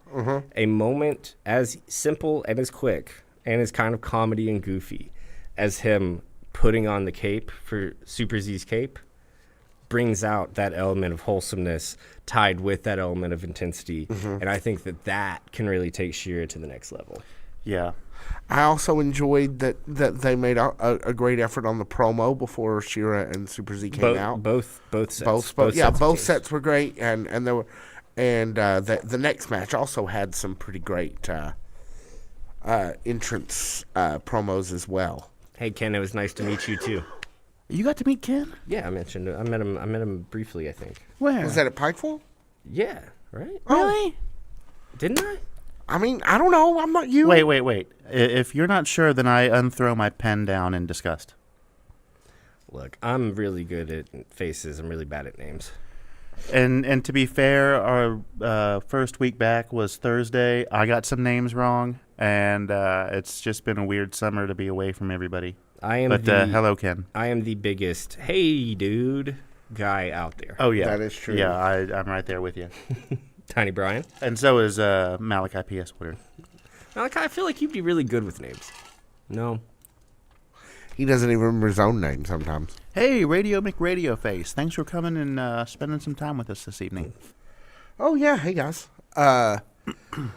A moment as simple and as quick and as kind of comedy and goofy as him putting on the cape for Super Z's cape brings out that element of wholesomeness tied with that element of intensity. And I think that can really take Shira to the next level. Yeah. I also enjoyed that they made a great effort on the promo before Shira and Super Z came out. Both sets. Both sets were great, and there were, and the next match also had some pretty great entrance promos as well. Hey Ken, it was nice to meet you too. You got to meet Ken? Yeah, I mentioned it. I met him briefly, I think. Where? Was that at Pikeville? Yeah, right? Really? Didn't I? I mean, I don't know. I'm not you. Wait. If you're not sure, then I unthrow my pen down in disgust. Look, I'm really good at faces. I'm really bad at names. And to be fair, our first week back was Thursday. I got some names wrong, and it's just been a weird summer to be away from everybody. Hello, Ken. I am the biggest, hey, dude, guy out there. Oh, yeah. That is true. Yeah, I'm right there with you. Tiny Brian. And so is Malachi P.S. Woodard. Malachi, I feel like you'd be really good with names. No. He doesn't even remember his own name sometimes. Hey, Radio McRadio Face. Thanks for coming and spending some time with us this evening. Oh, yeah. Hey, guys.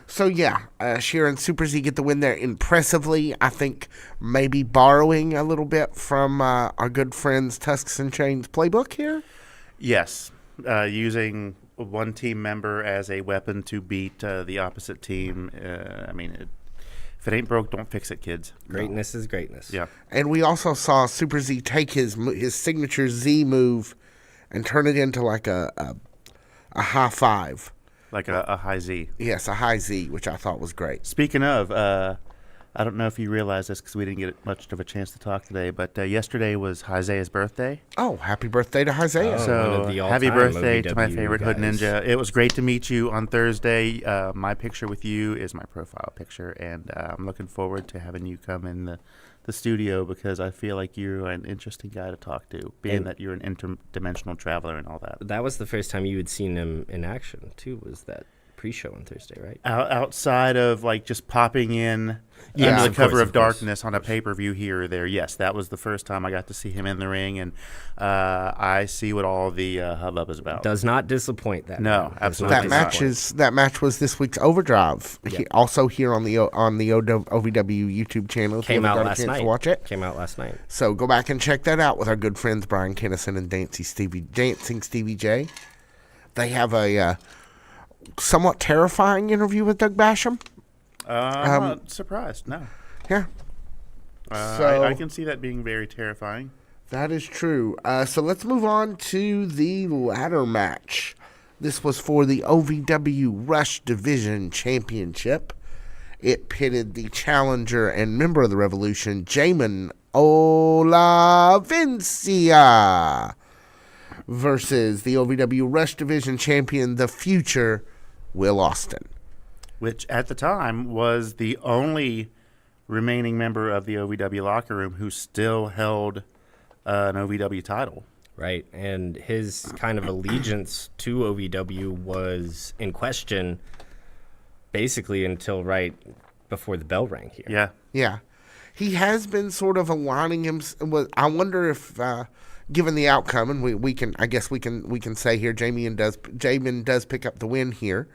So, yeah, Shira and Super Z get the win there impressively. I think maybe borrowing a little bit from our good friends Tusks and Chains playbook here. Yes, using one team member as a weapon to beat the opposite team. If it ain't broke, don't fix it, kids. Greatness is greatness. Yeah. And we also saw Super Z take his signature Z move and turn it into like a high five. Like a high Z. Yes, a high Z, which I thought was great. Speaking of, I don't know if you realize this because we didn't get much of a chance to talk today, but yesterday was Isaiah's birthday. Oh, happy birthday to Isaiah. So happy birthday to my favorite Hood Ninja. It was great to meet you on Thursday. My picture with you is my profile picture, and I'm looking forward to having you come in the studio because I feel like you're an interesting guy to talk to, being that you're an interdimensional traveler and all that. That was the first time you had seen him in action, too, was that pre-show on Thursday, right? Outside of like just popping in under the cover of darkness on a pay-per-view here or there, yes, that was the first time I got to see him in the ring, and I see what all the hubbub is about. Does not disappoint that. No, absolutely. That match was this week's Overdrive. Yep. Also here on the OVW YouTube channel. If Came you out haven't got last a chance night. to watch it. Came out last night. So go back and check that out with our good friends Brian Kennison and Dancing Stevie J. They have a somewhat terrifying interview with Doug Basham. I'm not surprised. No. Yeah. I can see that being very terrifying. That is true. So let's move on to the ladder match. This was for the OVW Rush Division Championship. It pitted the challenger and member of the Revolution, Jamin Olavencia, versus the OVW Rush Division champion, the future Will Austin. Which at the time was the only remaining member of the OVW locker room who still held an OVW title. Right, and his kind of allegiance to OVW was in question basically until right before the bell rang here. Yeah. Yeah. He has been sort of aligning him. I wonder if, given the outcome, and we can say here, Jamin does pick up the win here.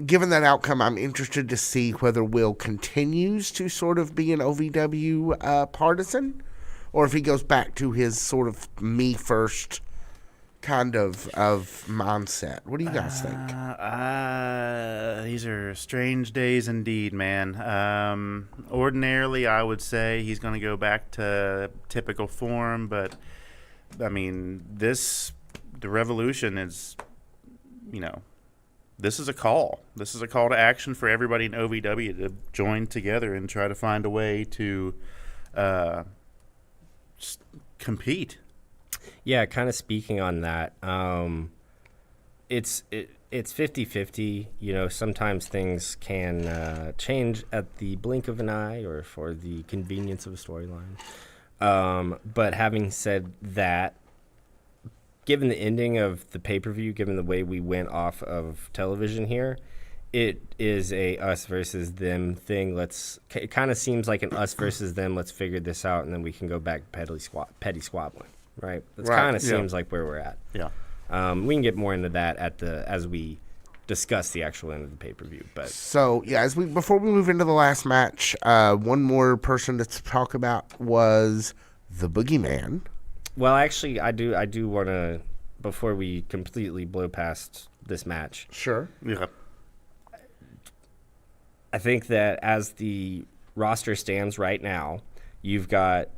Given that outcome, I'm interested to see whether Will continues to sort of be an OVW partisan, or if he goes back to his sort of me first kind of mindset. What do you guys think? These are strange days indeed, man. Ordinarily, I would say he's going to go back to typical form, but I mean, the Revolution is, this is a call. This is a call to action for everybody in OVW to join together and try to find a way to compete. Yeah, kind of speaking on that, it's 50-50. Sometimes things can change at the blink of an eye or for the convenience of a storyline. But having said that, given the ending of the pay-per-view, given the way we went off of television here, it is a us versus them thing. It kind of seems like an us versus them. Let's figure this out, and then we can go back petty squabbling. Right. That kind of seems like where we're at. Yeah. We can get more into that as we discuss the actual end of the pay-per-view. But so yeah, before we move into the last match, one more person to talk about was the Boogeyman. Well, actually, I do want to, before we completely blow past this match. Sure. Yeah. I think that as the roster stands right now, you've got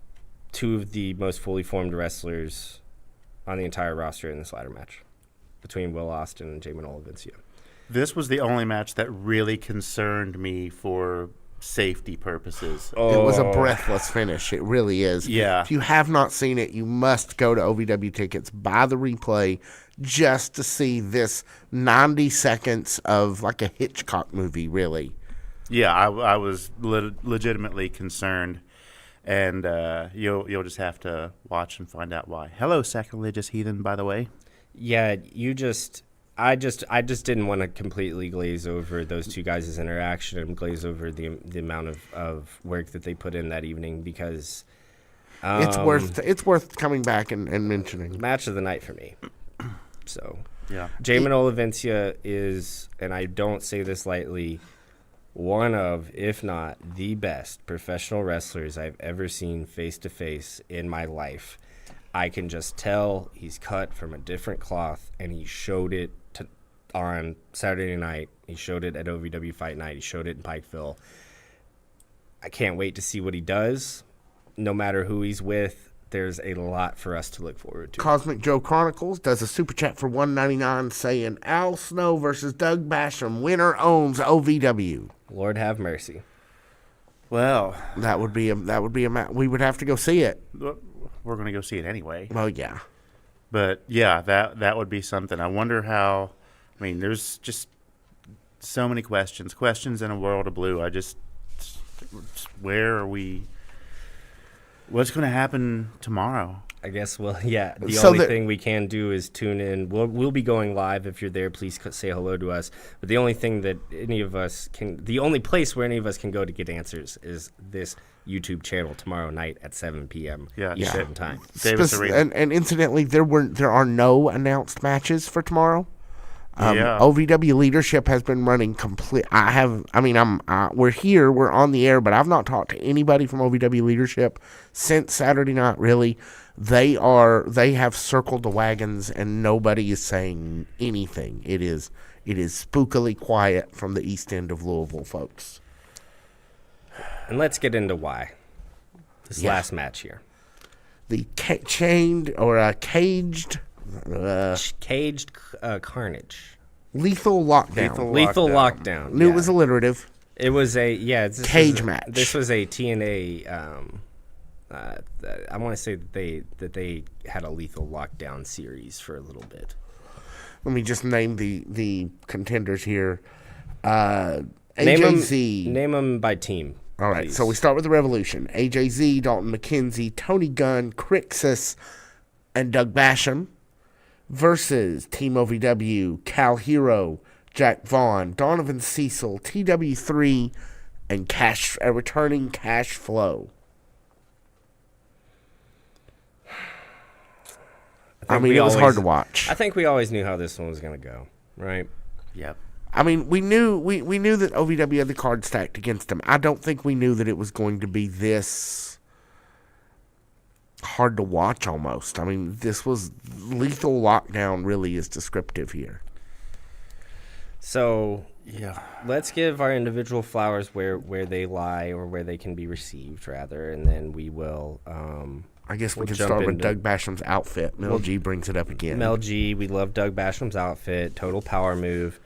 two of the most fully formed wrestlers on the entire roster in this ladder match between Will Austin and Jamin Olivencia. This was the only match that really concerned me for safety purposes. It was a breathless finish. It really is. Yeah. If you have not seen it, you must go to OVW Tickets, buy the replay just to see this 90 seconds of like a Hitchcock movie, really. Yeah, I was legitimately concerned. And you'll just have to watch and find out why. Hello, sacrilegious heathen, by the way. Yeah, I just didn't want to completely glaze over those two guys' interaction and glaze over the amount of work that they put in that evening because it's worth coming back and mentioning. Match of the night for me. So yeah, Jamin Olivencia is, and I don't say this lightly, one of, if not the best professional wrestlers I've ever seen face-to-face in my life. I can just tell he's cut from a different cloth, and he showed it on Saturday night. He showed it at OVW Fight Night. He showed it in Pikeville. I can't wait to see what he does. No matter who he's with, there's a lot for us to look forward to. Cosmic Joe Chronicles does a super chat for $1.99 saying Al Snow versus Doug Basham. Winner owns OVW. Lord have mercy. Well, that would be a match. We would have to go see it. We're going to go see it anyway. Well, yeah. But yeah, that would be something. I wonder how. I mean, there's just so many questions in a world of blue. Where are we? What's going to happen tomorrow? I guess, well, yeah, the only thing we can do is tune in. We'll be going live. If you're there, please say hello to us. But the only thing that the only place where any of us can go to get answers is this YouTube channel tomorrow night at 7 p.m. Eastern time. And incidentally, there are no announced matches for tomorrow. OVW leadership has been running complete. We're here, we're on the air, but I've not talked to anybody from OVW leadership since Saturday night. Really, they have circled the wagons, and nobody is saying anything. It is spookily quiet from the east end of Louisville, folks. And let's get into why this last match here. The caged Carnage. Lethal Lockdown. Lethal Lockdown. Knew it was alliterative. It was a cage match. This was a TNA. I want to say that they had a Lethal Lockdown series for a little bit. Let me just name the contenders here. AJZ. Name them by team. All right, please. So we start with the Revolution. AJZ, Dalton McKenzie, Tony Gunn, Crixus, and Doug Basham versus Team OVW, Cal Hero, Jack Vaughn, Donovan Cecil, TW3, and returning Cash Flow. It was hard to watch. I think we always knew how this one was going to go, right? Yep. I mean, we knew that OVW had the card stacked against them. I don't think we knew that it was going to be this hard to watch almost. I mean, this was lethal lockdown. Really is descriptive here. So Yeah. let's give our individual flowers where they lie, or where they can be received, rather, and then we will. I guess we We'll can jump start with into- Doug Basham's outfit. Mel G brings it up again. Mel G, we love Doug Basham's outfit, total power move.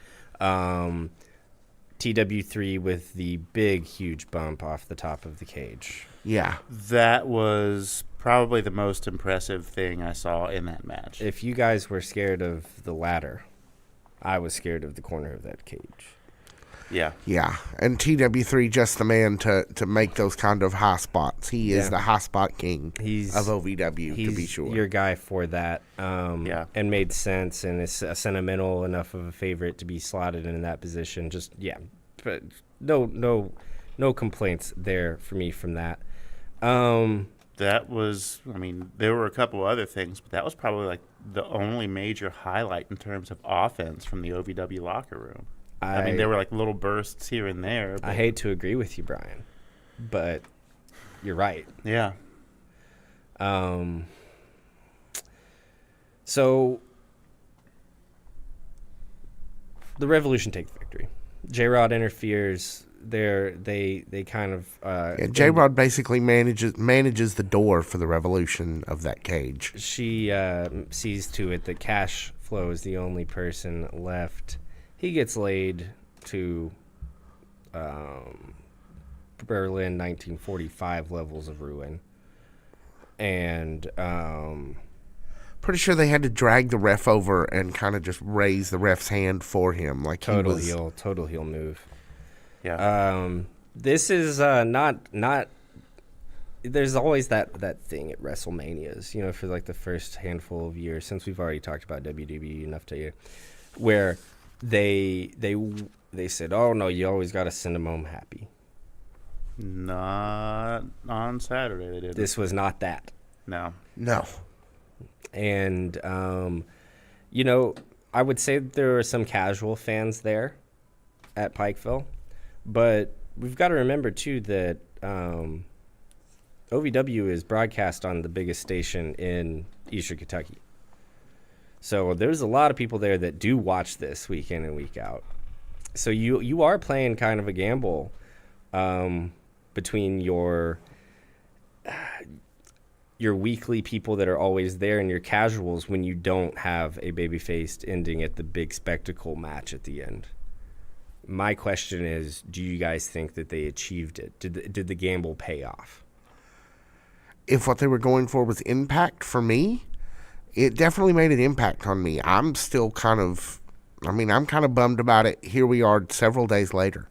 TW3 with the big, huge bump off the top of the cage. Yeah. That was probably the most impressive thing I saw in that match. If you guys were scared of the ladder, I was scared of the corner of that cage. Yeah. Yeah. And TW3 just the man to make those kind of high spots. He is Yeah. the high spot king He's of OVW, he's to be sure. your guy for that. Yeah. And made sense, and is a sentimental enough of a favorite to be slotted in that position. Just but no complaints there for me from that. That was, I mean, there were a couple other things, but that was probably like the only major highlight in terms of offense from the OVW locker room. I mean, there were like little bursts here and there. But I hate to agree with you, Brian, but you're right. Yeah. So the Revolution take the victory. J-Rod interferes. They kind of J-Rod basically manages the door for the Revolution of that cage. She sees to it that Cash Flow is the only person left. He gets laid to Berlin 1945 levels of ruin. And Pretty sure they had to drag the ref over and kind of just raise the ref's hand for him. Like total he was, heel move. Yeah. This is not. There's always that thing at WrestleManias, you know, for like the first handful of years, since we've already talked about WWE enough to you, where they said, "Oh no, you always got to send them home happy." Not on Saturday, they didn't. This was not that. No. And you know, I would say that there are some casual fans there at Pikeville, but we've got to remember too that OVW is broadcast on the biggest station in Eastern Kentucky. So there's a lot of people there that do watch this week in and week out. So you are playing kind of a gamble between your weekly people that are always there and your casuals when you don't have a baby-faced ending at the big spectacle match at the end. My question is, do you guys think that they achieved it? Did the gamble pay off? If what they were going for was impact for me, it definitely made an impact on me. I'm still kind of bummed about it. Here we are several days later.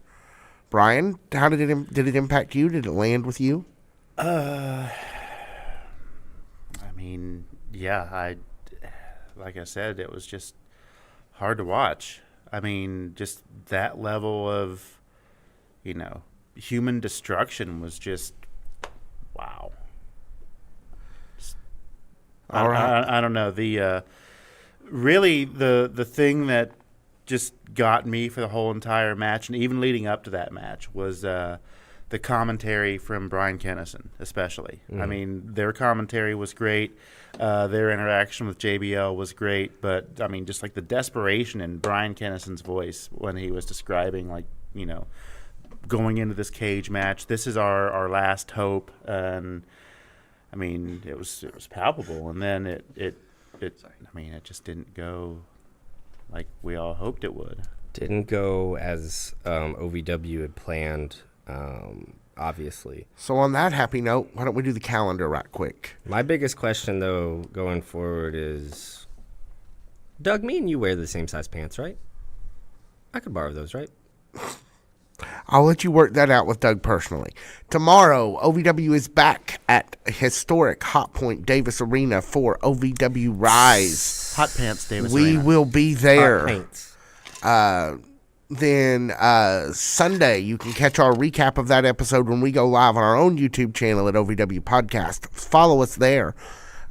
Brian, how did it impact you? Did it land with you? I mean, yeah, like I said, it was just hard to watch. I mean, just that level of, you know, human destruction was just, wow. All right. I don't know. Really the thing that just got me for the whole entire match, and even leading up to that match, was the commentary from Brian Kennison, especially. I mean, their commentary was great. Their interaction with JBL was great. But, I mean, just like the desperation in Brian Kennison's voice when he was describing, like, you know, going into this cage match, this is our last hope. And, I mean, it was palpable. And then it just didn't go like we all hoped it would. Didn't go as OVW had planned, obviously. So on that happy note, why don't we do the calendar right quick? My biggest question, though, going forward is, Doug, me and you wear the same size pants, right? I could borrow those, right? I'll let you work that out with Doug personally. Tomorrow, OVW is back at historic Hot Point Davis Arena for OVW Rise. Hot Pants Davis We Arena. will be there. Hot paints. Then Sunday, you can catch our recap of that episode when we go live on our own YouTube channel at OVW Podcast. Follow us there.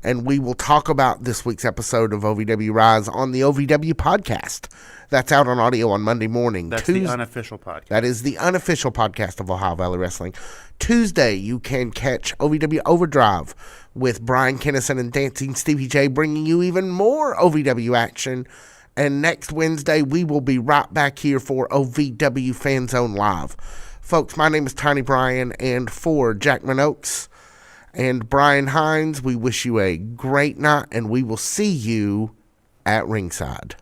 and we will talk about this week's episode of OVW Rise on the OVW Podcast. That's out on audio on Monday morning. That's the unofficial podcast. That is the unofficial podcast of Ohio Valley Wrestling. Tuesday, you can catch OVW Overdrive with Brian Kennison and Dancing Stevie J, bringing you even more OVW action. And next Wednesday, we will be right back here for OVW Fan Zone Live. Folks, my name is Tiny Brian, and for Jackman Oaks and Brian Hines, we wish you a great night, and we will see you at ringside.